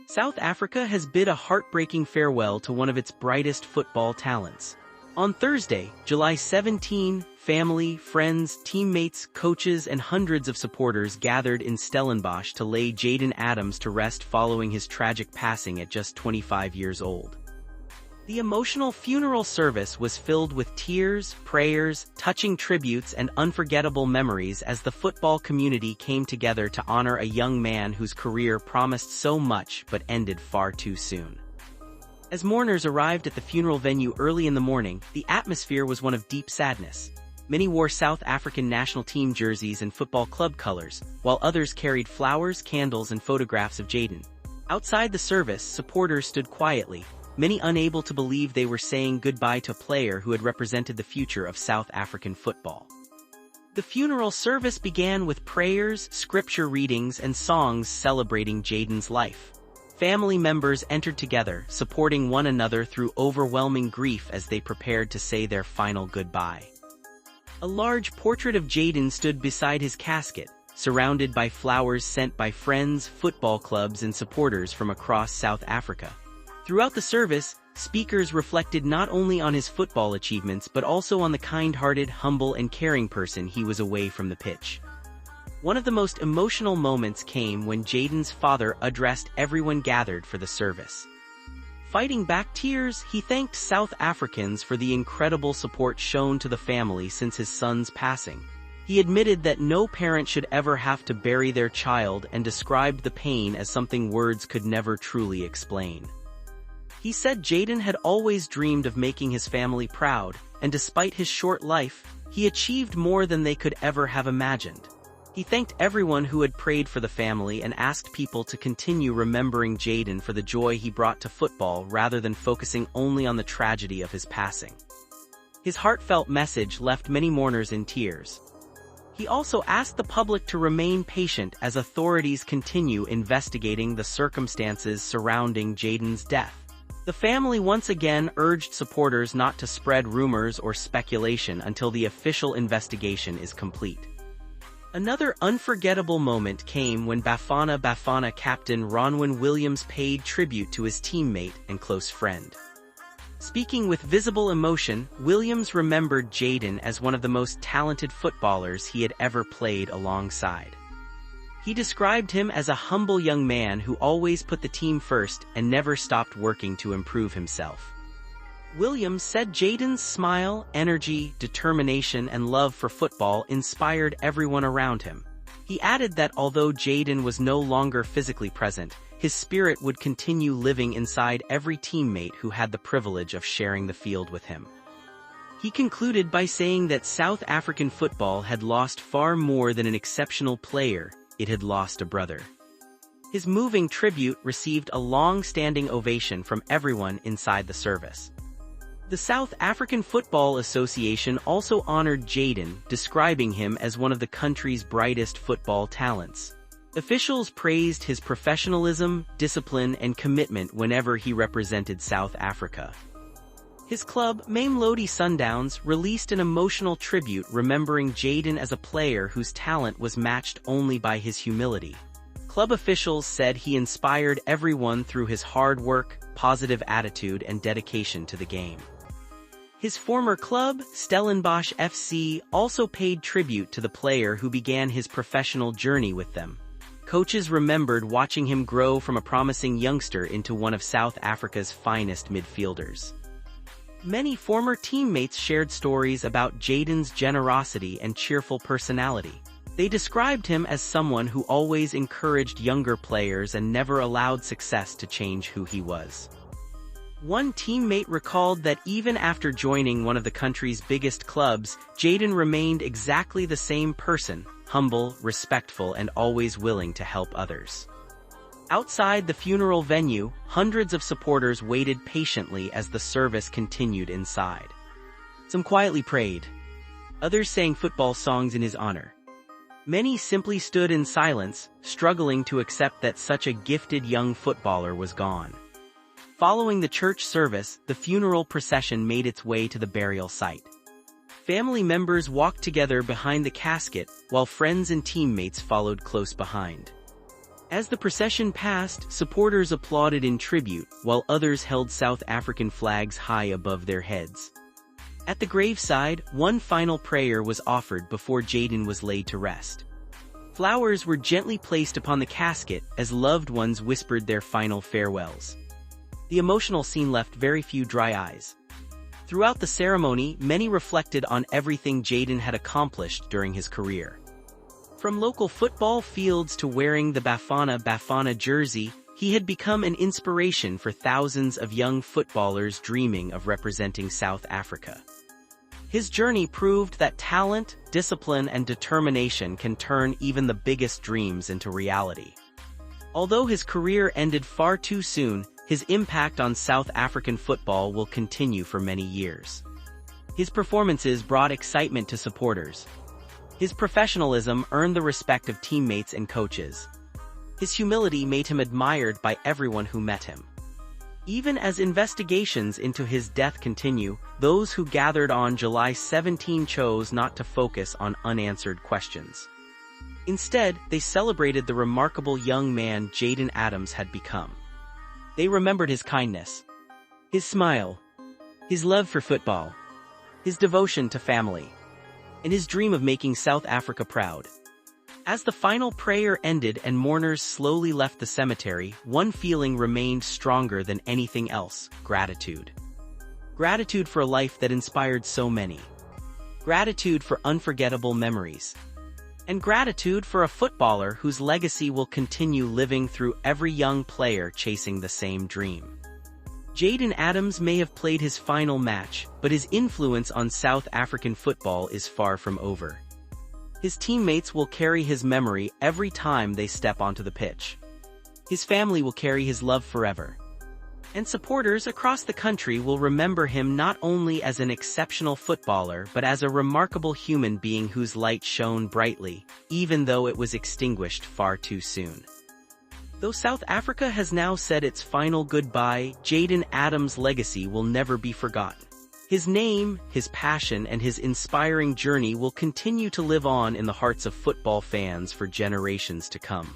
South Africa has bid a heartbreaking farewell to one of its brightest football talents. On Thursday, July 17, family, friends, teammates, coaches, and hundreds of supporters gathered in Stellenbosch to lay Jayden Adams to rest following his tragic passing at just 25 years old. The emotional funeral service was filled with tears, prayers, touching tributes, and unforgettable memories as the football community came together to honor a young man whose career promised so much but ended far too soon. As mourners arrived at the funeral venue early in the morning, the atmosphere was one of deep sadness. Many wore South African national team jerseys and football club colors, while others carried flowers, candles, and photographs of Jayden. Outside the service, supporters stood quietly, many unable to believe they were saying goodbye to a player who had represented the future of South African football. The funeral service began with prayers, scripture readings, and songs celebrating Jayden's life. Family members entered together, supporting one another through overwhelming grief as they prepared to say their final goodbye. A large portrait of Jayden stood beside his casket, surrounded by flowers sent by friends, football clubs, and supporters from across South Africa. Throughout the service, speakers reflected not only on his football achievements but also on the kind-hearted, humble, and caring person he was away from the pitch. One of the most emotional moments came when Jayden's father addressed everyone gathered for the service. Fighting back tears, he thanked South Africans for the incredible support shown to the family since his son's passing. He admitted that no parent should ever have to bury their child and described the pain as something words could never truly explain. He said Jayden had always dreamed of making his family proud, and despite his short life, he achieved more than they could ever have imagined. He thanked everyone who had prayed for the family and asked people to continue remembering Jayden for the joy he brought to football rather than focusing only on the tragedy of his passing. His heartfelt message left many mourners in tears. He also asked the public to remain patient as authorities continue investigating the circumstances surrounding Jayden's death. The family once again urged supporters not to spread rumors or speculation until the official investigation is complete. Another unforgettable moment came when Bafana Bafana captain Ronwen Williams paid tribute to his teammate and close friend. Speaking with visible emotion, Williams remembered Jayden as one of the most talented footballers he had ever played alongside. He described him as a humble young man who always put the team first and never stopped working to improve himself. Williams said Jayden's smile, energy, determination, and love for football inspired everyone around him. He added that although Jayden was no longer physically present, his spirit would continue living inside every teammate who had the privilege of sharing the field with him. He concluded by saying that South African football had lost far more than an exceptional player. It had lost a brother. His moving tribute received a long-standing ovation from everyone inside the service. The South African Football Association also honored Jayden, describing him as one of the country's brightest football talents. Officials praised his professionalism, discipline, and commitment whenever he represented South Africa. His club, Mamelodi Sundowns, released an emotional tribute remembering Jayden as a player whose talent was matched only by his humility. Club officials said he inspired everyone through his hard work, positive attitude, and dedication to the game. His former club, Stellenbosch FC, also paid tribute to the player who began his professional journey with them. Coaches remembered watching him grow from a promising youngster into one of South Africa's finest midfielders. Many former teammates shared stories about Jayden's generosity and cheerful personality. They described him as someone who always encouraged younger players and never allowed success to change who he was. One teammate recalled that even after joining one of the country's biggest clubs, Jayden remained exactly the same person, humble, respectful, and always willing to help others. Outside the funeral venue, hundreds of supporters waited patiently as the service continued inside. Some quietly prayed. Others sang football songs in his honor. Many simply stood in silence, struggling to accept that such a gifted young footballer was gone. Following the church service, the funeral procession made its way to the burial site. Family members walked together behind the casket, while friends and teammates followed close behind. As the procession passed, supporters applauded in tribute, while others held South African flags high above their heads. At the graveside, one final prayer was offered before Jayden was laid to rest. Flowers were gently placed upon the casket as loved ones whispered their final farewells. The emotional scene left very few dry eyes. Throughout the ceremony, many reflected on everything Jayden had accomplished during his career. From local football fields to wearing the Bafana Bafana jersey, he had become an inspiration for thousands of young footballers dreaming of representing South Africa. His journey proved that talent, discipline, and determination can turn even the biggest dreams into reality. Although his career ended far too soon, his impact on South African football will continue for many years. His performances brought excitement to supporters. His professionalism earned the respect of teammates and coaches. His humility made him admired by everyone who met him. Even as investigations into his death continue, those who gathered on July 17 chose not to focus on unanswered questions. Instead, they celebrated the remarkable young man Jayden Adams had become. They remembered his kindness, his smile, his love for football, his devotion to family, and his dream of making South Africa proud. As the final prayer ended and mourners slowly left the cemetery, one feeling remained stronger than anything else: gratitude. Gratitude for a life that inspired so many. Gratitude for unforgettable memories. And gratitude for a footballer whose legacy will continue living through every young player chasing the same dream. Jayden Adams may have played his final match, but his influence on South African football is far from over. His teammates will carry his memory every time they step onto the pitch. His family will carry his love forever. And supporters across the country will remember him not only as an exceptional footballer but as a remarkable human being whose light shone brightly, even though it was extinguished far too soon. Though South Africa has now said its final goodbye, Jayden Adams' legacy will never be forgotten. His name, his passion, and his inspiring journey will continue to live on in the hearts of football fans for generations to come.